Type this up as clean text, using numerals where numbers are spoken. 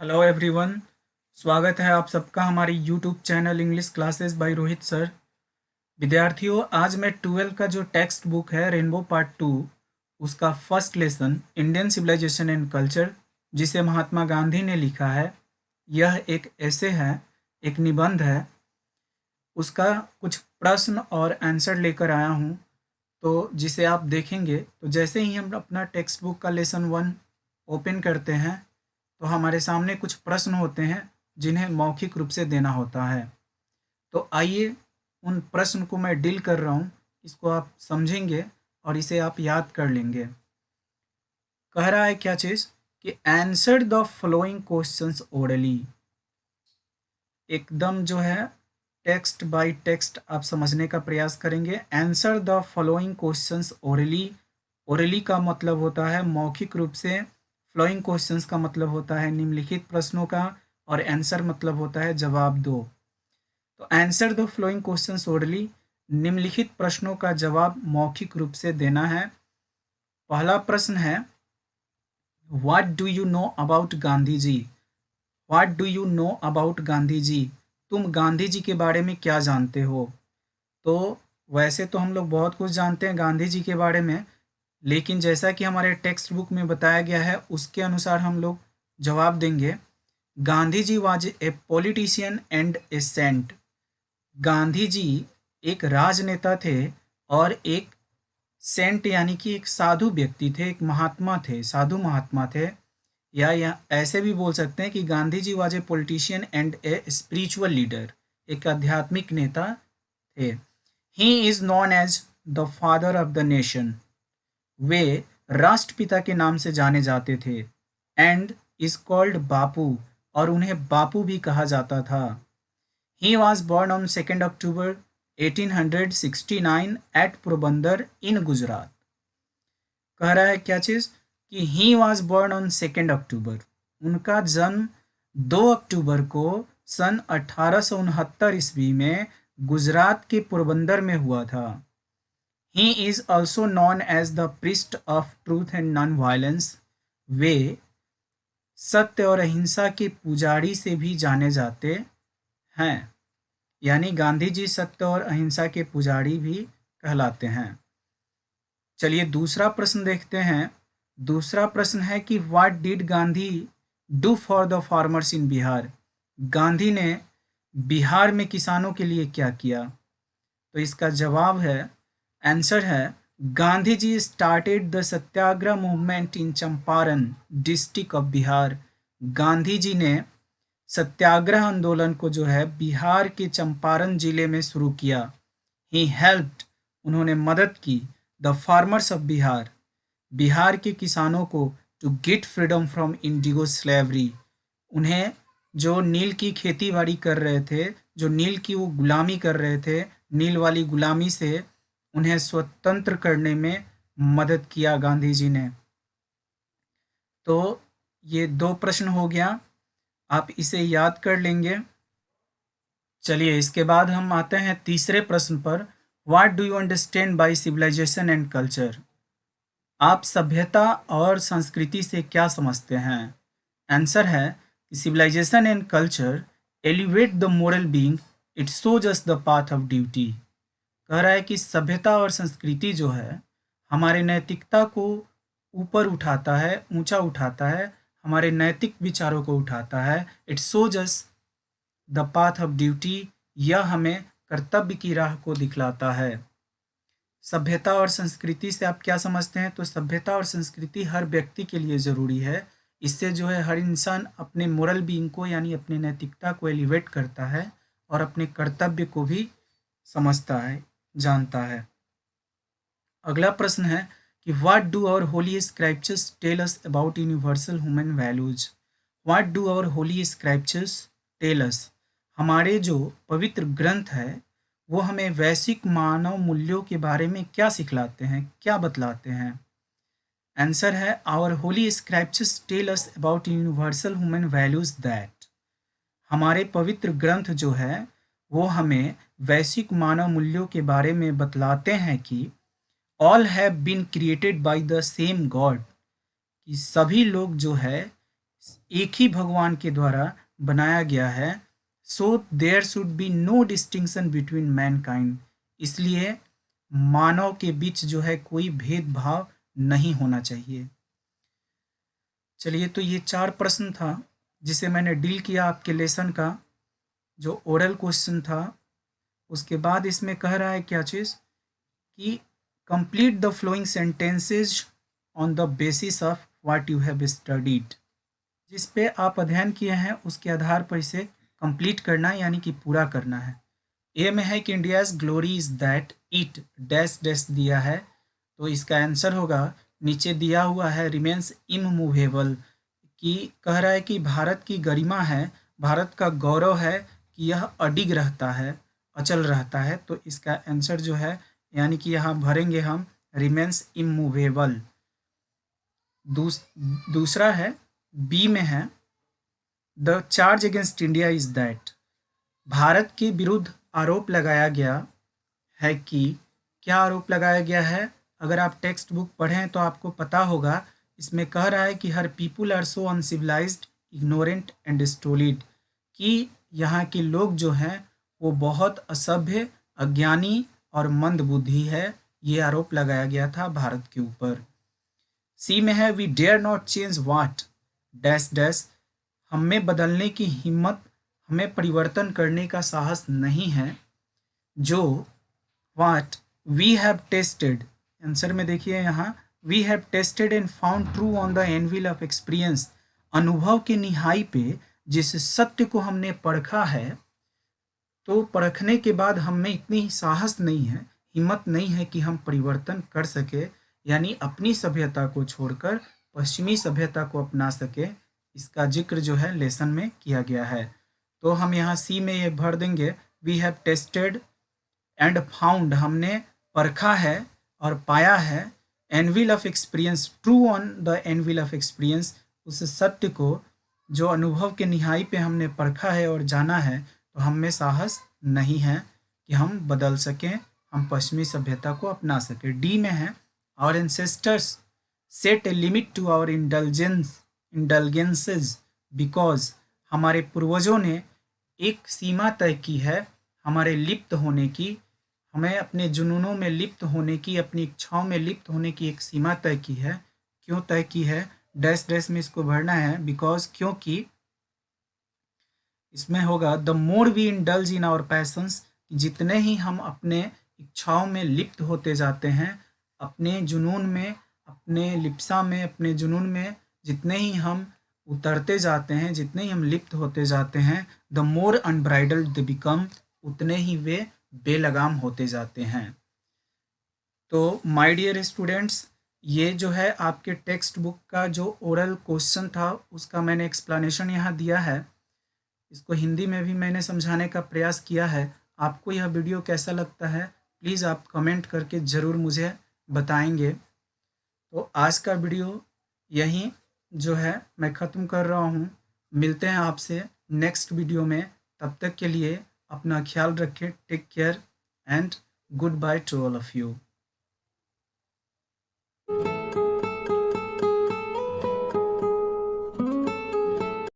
Hello everyone. स्वागत है आप सबका हमारी YouTube channel English classes by Rohit sir. विद्यार्थियों, आज मैं 12 का जो टेक्स्ट बुक है रेनबो पार्ट 2 उसका first lesson Indian civilisation and culture, जिसे महात्मा गांधी ने लिखा है, यह एक ऐसे है, एक निबंध है, उसका कुछ प्रश्न और आंसर लेकर आया हूँ। तो जिसे आप देखेंगे तो जैसे ही हम अपना टेक्स्ट बुक का लेसन 1 ओपन करते हैं तो हमारे सामने कुछ प्रश्न होते हैं जिन्हें मौखिक रूप से देना होता है। तो आइए उन प्रश्न को मैं डील कर रहा हूँ, इसको आप समझेंगे और इसे आप याद कर लेंगे। कह रहा है क्या चीज़ कि answer the following questions orally. एकदम जो है टेक्स्ट बाय टेक्स्ट आप समझने का प्रयास करेंगे। Answer the following questions orally. Orally का मतलब होता है मौखिक रूप से, फ्लोइंग क्वेश्चंस का मतलब होता है निम्नलिखित प्रश्नों का, और आंसर मतलब होता है जवाब दो। तो answer the flowing questions orally, निम्नलिखित प्रश्नों का जवाब मौखिक रूप से देना है। पहला प्रश्न है, what do you know about Gandhi ji. What do you know about Gandhi ji, तुम गांधी जी के बारे में क्या जानते हो। तो वैसे तो हम लोग बहुत कुछ जानते हैं गांधी जी के बारे में, लेकिन जैसा कि हमारे टेक्स्ट बुक में बताया गया है उसके अनुसार हम लोग जवाब देंगे। Gandhi ji was a politician and a saint. Gandhi ji एक राजनेता थे और एक सेंट यानी कि एक साधु व्यक्ति थे, एक महात्मा थे, साधु महात्मा थे। या ऐसे भी बोल सकते हैं कि Gandhi ji was a politician and a spiritual leader, एक आध्यात्मिक नेता थे। He is known as the father of the nation. वे राष्ट्रपिता के नाम से जाने जाते थे। एंड इज कॉल्ड बापू, और उन्हें बापू भी कहा जाता था। He was born on 2 October 1869 at Porbandar in Gujarat. कह रहा है क्या चीज़ कि he was born on 2 October, उनका जन्म 2 अक्टूबर को सन 1869 ईस्वी में गुजरात के पोरबंदर में हुआ था। He is also known as the priest of truth and non violence. वे सत्य और अहिंसा के पुजारी से भी जाने जाते हैं। यानी गांधी जी सत्य और अहिंसा के पुजारी भी कहलाते हैं। चलिए दूसरा प्रश्न देखते हैं। दूसरा प्रश्न है कि what did Gandhi do for the farmers in Bihar. Gandhi ने बिहार में किसानों के लिए क्या किया। तो इसका जवाब है, आंसर है, Gandhi ji started the Satyagraha movement in Champaran district of Bihar. Gandhi ji ने सत्याग्रह आंदोलन को जो है बिहार के चंपारण जिले में शुरू किया। ही हेल्प्ड, उन्होंने मदद की, the farmers of Bihar, Bihar के किसानों को, to get freedom from indigo slavery. उन्हें जो नील की खेती बाड़ी कर रहे थे, जो नील की वो गुलामी कर रहे थे, नील वाली गुलामी से उन्हें स्वतंत्र करने में मदद किया गांधी जी ने। तो ये दो प्रश्न हो गया, आप इसे याद कर लेंगे। चलिए इसके बाद हम आते हैं तीसरे प्रश्न पर। What do you understand by civilisation and culture. आप सभ्यता और संस्कृति से क्या समझते हैं। आंसर है civilisation and culture elevate the moral being, it shows us the path of duty. कह रहा है कि सभ्यता और संस्कृति जो है हमारे नैतिकता को ऊपर उठाता है, ऊंचा उठाता है, हमारे नैतिक विचारों को उठाता है। It shows us the path of duty, यह हमें कर्तव्य की राह को दिखलाता है। सभ्यता और संस्कृति से आप क्या समझते हैं। तो सभ्यता और संस्कृति हर व्यक्ति के लिए ज़रूरी है। इससे जो है हर इंसान अपने मोरल बीइंग को यानी अपने नैतिकता को एलिवेट करता है और अपने कर्तव्य को भी समझता है, जानता है। अगला प्रश्न है कि what do our holy scriptures tell us about universal human values. What do our holy scriptures tell us, हमारे जो पवित्र ग्रंथ है वो हमें वैश्विक मानव मूल्यों के बारे में क्या सिखलाते हैं, क्या बतलाते हैं। आंसर है, our holy scriptures tell us about universal human values that, हमारे पवित्र ग्रंथ जो है वो हमें वैश्विक मानव मूल्यों के बारे में बतलाते हैं कि all have been created by the same God, कि सभी लोग जो है एक ही भगवान के द्वारा बनाया गया है। So there should be no distinction between mankind, इसलिए मानव के बीच जो है कोई भेदभाव नहीं होना चाहिए। चलिए, तो ये 4 प्रश्न था जिसे मैंने डील किया आपके लेसन का, जो ओरल क्वेश्चन था। उसके बाद इसमें कह रहा है क्या चीज़ कि complete the flowing sentences on the basis of what you have studied, जिस पे आप अध्ययन किए हैं उसके आधार पर इसे कंप्लीट करना है, यानी कि पूरा करना है। ए में है कि India's glory is that it dash dash दिया है, तो इसका आंसर होगा, नीचे दिया हुआ है रिमेन्स इमूवेबल, कि कह रहा है कि भारत की गरिमा है, भारत का गौरव है कि यह अडिग रहता है, अचल रहता है। तो इसका आंसर जो है, यानी कि यहाँ भरेंगे हम रिमेन्स इमूवेबल। दूसरा है, बी में है the charge against India is that, Bharat के विरुद्ध आरोप लगाया गया है कि, क्या आरोप लगाया गया है? अगर आप टेक्स्ट बुक पढ़ें तो आपको पता होगा, इसमें कह रहा है कि her people are so uncivilised ignorant and stolid, कि यहाँ के लोग जो हैं वो बहुत असभ्य, अज्ञानी और मंदबुद्धि है। ये आरोप लगाया गया था भारत के ऊपर। सी में है we dare not change what dash dash, हमें बदलने की हिम्मत, हमें परिवर्तन करने का साहस नहीं है, जो what we have tested, answer में देखिए यहाँ, we have tested and found true on the anvil of experience, अनुभव के निहाई पे जिस सत्य को हमने परखा है, तो परखने के बाद हमें इतनी साहस नहीं है, हिम्मत नहीं है कि हम परिवर्तन कर सके, यानी अपनी सभ्यता को छोड़कर पश्चिमी सभ्यता को अपना सके। इसका जिक्र जो है लेसन में किया गया है। तो हम यहाँ सी में ये भर देंगे, we have tested and found, हमने परखा है और पाया है, anvil of experience, true on the anvil of experience, उस सत्य को जो अनुभव के निहाई पे हमने परखा है और जाना है, तो हम में साहस नहीं है कि हम बदल सकें, हम पश्चिमी सभ्यता को अपना सकें। डी में है our ancestors set a limit to our indulgences because, हमारे पूर्वजों ने एक सीमा तय की है हमारे लिप्त होने की, हमें अपने जुनूनों में लिप्त होने की, अपनी इच्छाओं में लिप्त होने की एक सीमा तय की है। क्यों तय की है? डैश डैश में इसको भरना है, बिकॉज, क्योंकि इसमें होगा the more we indulge in our passions, जितने ही हम अपने इच्छाओं में लिप्त होते जाते हैं, अपने जुनून में, अपने लिप्सा में, अपने जुनून में जितने ही हम उतरते जाते हैं, जितने ही हम लिप्त होते जाते हैं, the more unbridled they become, उतने ही वे बेलगाम होते जाते हैं। तो माय डियर स्टूडेंट्स, ये जो है आपके टेक्स्ट बुक का जो ओरल क्वेश्चन था उसका मैंने एक्सप्लेनेशन यहाँ दिया है। इसको हिंदी में भी मैंने समझाने का प्रयास किया है। आपको यह वीडियो कैसा लगता है प्लीज़ आप कमेंट करके ज़रूर मुझे बताएंगे। तो आज का वीडियो यहीं जो है मैं ख़त्म कर रहा हूँ। मिलते हैं आपसे नेक्स्ट वीडियो में, तब तक के लिए अपना ख्याल रखें। Take care and good bye to all of you.